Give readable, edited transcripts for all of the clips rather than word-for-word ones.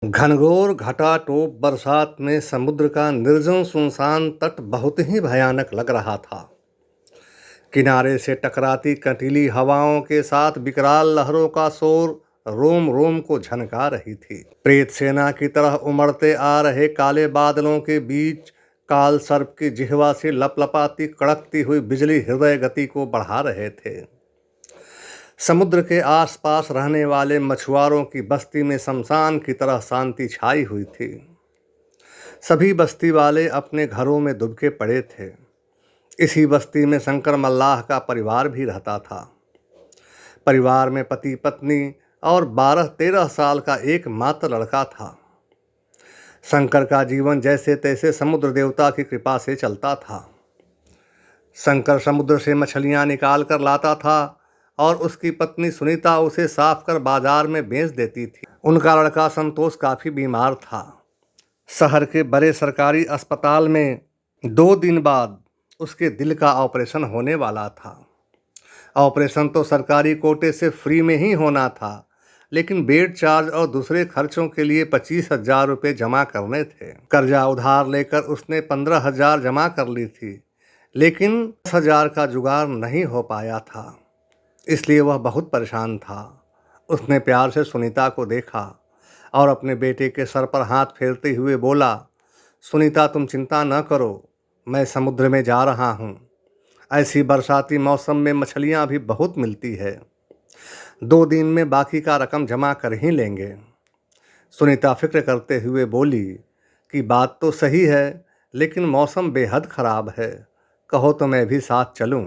घनघोर घटाटोप बरसात में समुद्र का निर्जन सुनसान तट बहुत ही भयानक लग रहा था। किनारे से टकराती कंटीली हवाओं के साथ विकराल लहरों का शोर रोम रोम को झनका रही थी। प्रेत सेना की तरह उमड़ते आ रहे काले बादलों के बीच काल सर्प की जिह्वा से लपलपाती कड़कती हुई बिजली हृदय गति को बढ़ा रहे थे। समुद्र के आसपास रहने वाले मछुआरों की बस्ती में शमशान की तरह शांति छाई हुई थी। सभी बस्ती वाले अपने घरों में दुबके पड़े थे। इसी बस्ती में शंकर मल्लाह का परिवार भी रहता था। परिवार में पति पत्नी और 12-13 साल का एकमात्र लड़का था। शंकर का जीवन जैसे तैसे समुद्र देवता की कृपा से चलता था। शंकर समुद्र से मछलियां निकाल कर लाता था और उसकी पत्नी सुनीता उसे साफ कर बाजार में बेच देती थी। उनका लड़का संतोष काफ़ी बीमार था। शहर के बड़े सरकारी अस्पताल में 2 दिन बाद उसके दिल का ऑपरेशन होने वाला था। ऑपरेशन तो सरकारी कोटे से फ्री में ही होना था, लेकिन बेड चार्ज और दूसरे खर्चों के लिए 25,000 रुपये जमा करने थे। कर्जा उधार लेकर उसने 15,000 जमा कर ली थी, लेकिन 10,000 का जुगाड़ नहीं हो पाया था। इसलिए वह बहुत परेशान था। उसने प्यार से सुनीता को देखा और अपने बेटे के सर पर हाथ फेरते हुए बोला, सुनीता तुम चिंता न करो, मैं समुद्र में जा रहा हूँ। ऐसी बरसाती मौसम में मछलियाँ भी बहुत मिलती है। 2 दिन में बाकी का रकम जमा कर ही लेंगे। सुनीता फिक्र करते हुए बोली कि बात तो सही है, लेकिन मौसम बेहद ख़राब है, कहो तो मैं भी साथ चलूँ।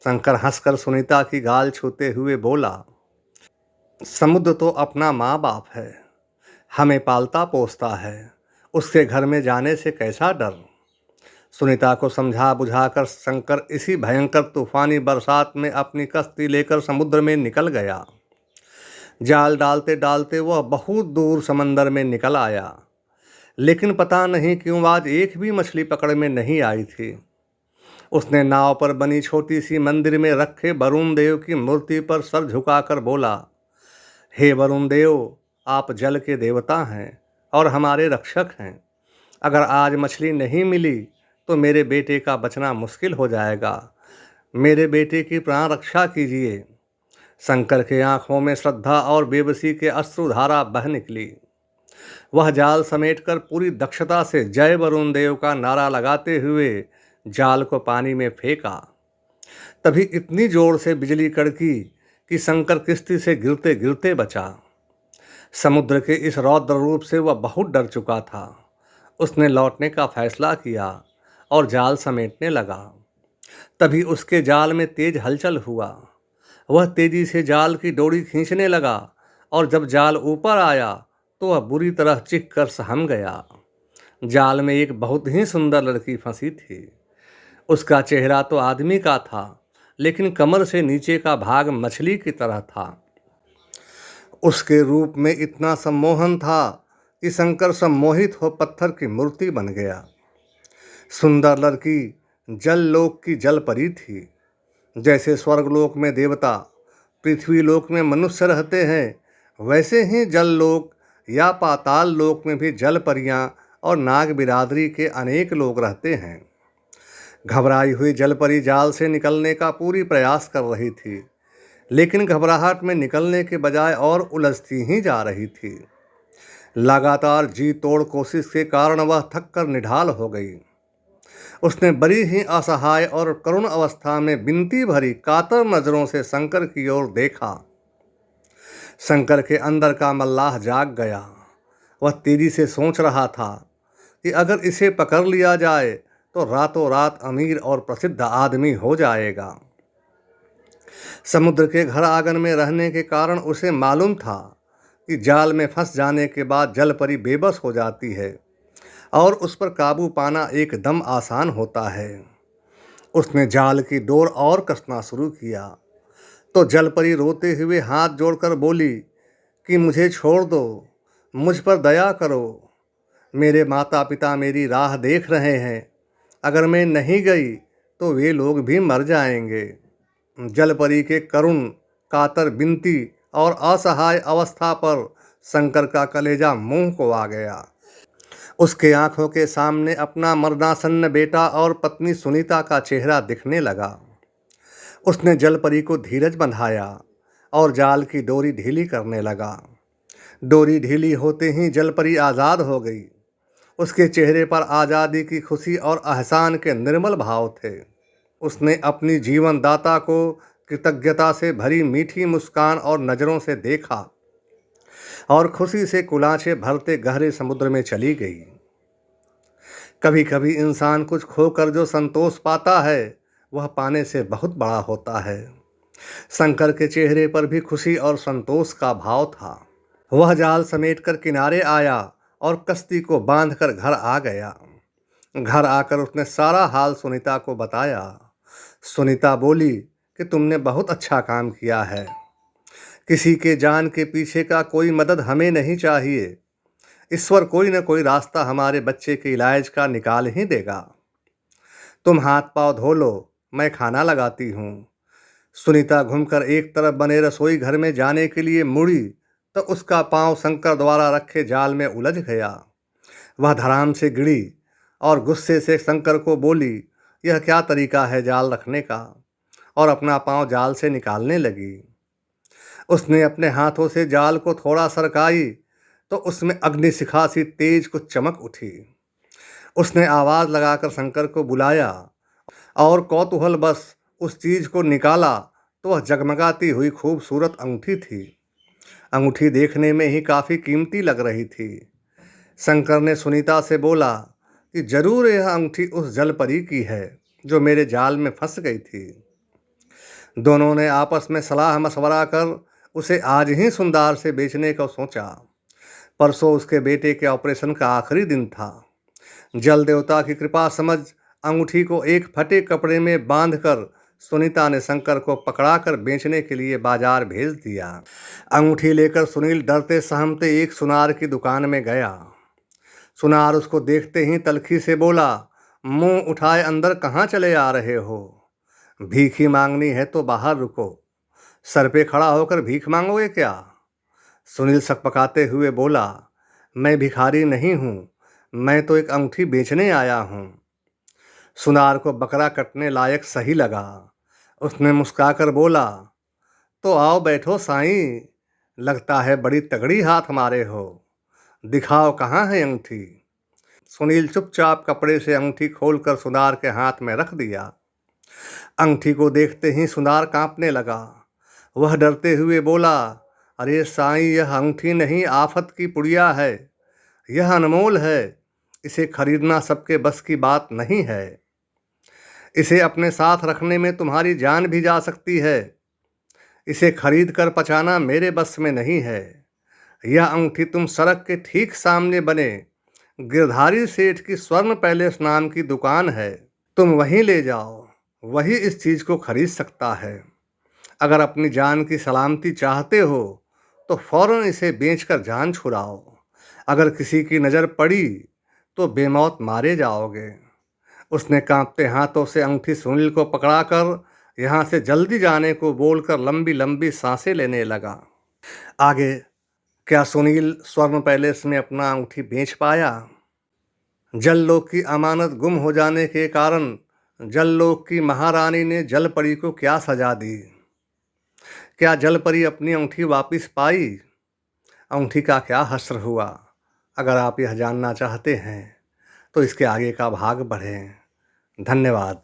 शंकर हंसकर सुनीता की गाल छूते हुए बोला, समुद्र तो अपना माँ बाप है, हमें पालता पोसता है, उसके घर में जाने से कैसा डर। सुनीता को समझा बुझाकर शंकर इसी भयंकर तूफानी बरसात में अपनी कश्ती लेकर समुद्र में निकल गया। जाल डालते डालते वह बहुत दूर समंदर में निकल आया, लेकिन पता नहीं क्यों आज एक भी मछली पकड़ में नहीं आई थी। उसने नाव पर बनी छोटी सी मंदिर में रखे वरुण देव की मूर्ति पर सर झुकाकर बोला, हे वरुण देव, आप जल के देवता हैं और हमारे रक्षक हैं। अगर आज मछली नहीं मिली तो मेरे बेटे का बचना मुश्किल हो जाएगा। मेरे बेटे की प्राण रक्षा कीजिए। शंकर के आंखों में श्रद्धा और बेबसी के अश्रुधारा बह निकली। वह जाल समेटकर पूरी दक्षता से जय वरुण देव का नारा लगाते हुए जाल को पानी में फेंका। तभी इतनी जोर से बिजली कड़की कि शंकर किश्ती से गिरते गिरते बचा। समुद्र के इस रौद्र रूप से वह बहुत डर चुका था। उसने लौटने का फैसला किया और जाल समेटने लगा। तभी उसके जाल में तेज हलचल हुआ। वह तेजी से जाल की डोरी खींचने लगा और जब जाल ऊपर आया तो वह बुरी तरह चिख कर सहम गया। जाल में एक बहुत ही सुंदर लड़की फंसी थी। उसका चेहरा तो आदमी का था, लेकिन कमर से नीचे का भाग मछली की तरह था। उसके रूप में इतना सम्मोहन था कि शंकर सम्मोहित हो पत्थर की मूर्ति बन गया। सुंदर लड़की जल लोक की जल परी थी। जैसे स्वर्गलोक में देवता, पृथ्वी लोक में मनुष्य रहते हैं, वैसे ही जल लोक या पाताल लोक में भी जल परियां और नाग बिरादरी के अनेक लोग रहते हैं। घबराई हुई जलपरी जाल से निकलने का पूरी प्रयास कर रही थी, लेकिन घबराहट में निकलने के बजाय और उलझती ही जा रही थी। लगातार जी तोड़ कोशिश के कारण वह थक कर निढाल हो गई। उसने बड़ी ही असहाय और करुण अवस्था में विनती भरी कातर नजरों से शंकर की ओर देखा। शंकर के अंदर का मल्लाह जाग गया। वह तेजी से सोच रहा था कि अगर इसे पकड़ लिया जाए तो रातों रात अमीर और प्रसिद्ध आदमी हो जाएगा। समुद्र के घर आंगन में रहने के कारण उसे मालूम था कि जाल में फंस जाने के बाद जल परी बेबस हो जाती है और उस पर काबू पाना एकदम आसान होता है। उसने जाल की डोर और कसना शुरू किया तो जल परी रोते हुए हाथ जोड़कर बोली कि मुझे छोड़ दो, मुझ पर दया करो। मेरे माता पिता मेरी राह देख रहे हैं। अगर मैं नहीं गई तो वे लोग भी मर जाएंगे। जलपरी के करुण कातर विनती और असहाय अवस्था पर शंकर का कलेजा मुंह को आ गया। उसके आंखों के सामने अपना मरणासन्न बेटा और पत्नी सुनीता का चेहरा दिखने लगा। उसने जलपरी को धीरज बंधाया और जाल की डोरी ढीली करने लगा। डोरी ढीली होते ही जलपरी आज़ाद हो गई। उसके चेहरे पर आज़ादी की खुशी और एहसान के निर्मल भाव थे। उसने अपनी जीवनदाता को कृतज्ञता से भरी मीठी मुस्कान और नज़रों से देखा और खुशी से कुलांचे भरते गहरे समुद्र में चली गई। कभी कभी इंसान कुछ खोकर जो संतोष पाता है वह पाने से बहुत बड़ा होता है। शंकर के चेहरे पर भी खुशी और संतोष का भाव था। वह जाल समेटकर किनारे आया और कश्ती को बांधकर घर आ गया। घर आकर उसने सारा हाल सुनीता को बताया। सुनीता बोली कि तुमने बहुत अच्छा काम किया है। किसी के जान के पीछे का कोई मदद हमें नहीं चाहिए। ईश्वर कोई न कोई रास्ता हमारे बच्चे के इलाज का निकाल ही देगा। तुम हाथ पांव धो लो, मैं खाना लगाती हूँ। सुनीता घूमकर एक तरफ बने रसोई घर में जाने के लिए मुड़ी तो उसका पांव शंकर द्वारा रखे जाल में उलझ गया। वह धड़ाम से गिरी और गुस्से से शंकर को बोली, यह क्या तरीका है जाल रखने का, और अपना पांव जाल से निकालने लगी। उसने अपने हाथों से जाल को थोड़ा सरकाई तो उसमें अग्निशिखा सी तेज कुछ चमक उठी। उसने आवाज़ लगाकर शंकर को बुलाया और कौतूहल बस उस चीज को निकाला तो वह जगमगाती हुई खूबसूरत अंगूठी थी। अंगूठी देखने में ही काफ़ी कीमती लग रही थी। शंकर ने सुनीता से बोला कि जरूर यह अंगूठी उस जलपरी की है जो मेरे जाल में फंस गई थी। दोनों ने आपस में सलाह मशवरा कर उसे आज ही सुंदर से बेचने को सोचा। परसों उसके बेटे के ऑपरेशन का आखिरी दिन था। जल देवता की कृपा समझ अंगूठी को एक फटे कपड़े में बांधकर सुनीता ने शंकर को पकड़ाकर बेचने के लिए बाजार भेज दिया। अंगूठी लेकर सुनील डरते सहमते एक सुनार की दुकान में गया। सुनार उसको देखते ही तलखी से बोला, मुंह उठाए अंदर कहाँ चले आ रहे हो? भीख ही मांगनी है तो बाहर रुको। सर पे खड़ा होकर भीख मांगोगे क्या? सुनील सकपकाते हुए बोला, मैं भिखारी नहीं हूँ, मैं तो एक अंगूठी बेचने आया हूँ। सुनार को बकरा कटने लायक सही लगा। उसने मुस्कुराकर बोला, तो आओ बैठो साईं, लगता है बड़ी तगड़ी हाथ मारे हो, दिखाओ कहाँ है अंगूठी। सुनील चुपचाप कपड़े से अंगूठी खोलकर सुनार के हाथ में रख दिया। अंगूठी को देखते ही सुनार कांपने लगा। वह डरते हुए बोला, अरे साईं, यह अंगूठी नहीं, आफत की पुड़िया है। यह अनमोल है, इसे खरीदना सबके बस की बात नहीं है। इसे अपने साथ रखने में तुम्हारी जान भी जा सकती है। इसे खरीद कर पचाना मेरे बस में नहीं है। यह अंगूठी तुम सड़क के ठीक सामने बने गिरधारी सेठ की स्वर्ण पैलेस नाम की दुकान है, तुम वहीं ले जाओ, वही इस चीज़ को खरीद सकता है। अगर अपनी जान की सलामती चाहते हो तो फौरन इसे बेचकर जान छुड़ाओ। अगर किसी की नज़र पड़ी तो बेमौत मारे जाओगे। उसने कांपते हाथों से अंगूठी सुनील को पकड़ाकर यहाँ से जल्दी जाने को बोलकर लंबी लंबी सांसें लेने लगा। आगे क्या सुनील स्वर्ण पैलेस में अपना अंगूठी बेच पाया? जललोक की अमानत गुम हो जाने के कारण जललोक की महारानी ने जलपरी को क्या सजा दी? क्या जलपरी अपनी अंगूठी वापस पाई? अंगूठी का क्या हश्र हुआ? अगर आप यह जानना चाहते हैं तो इसके आगे का भाग पढ़ें। धन्यवाद।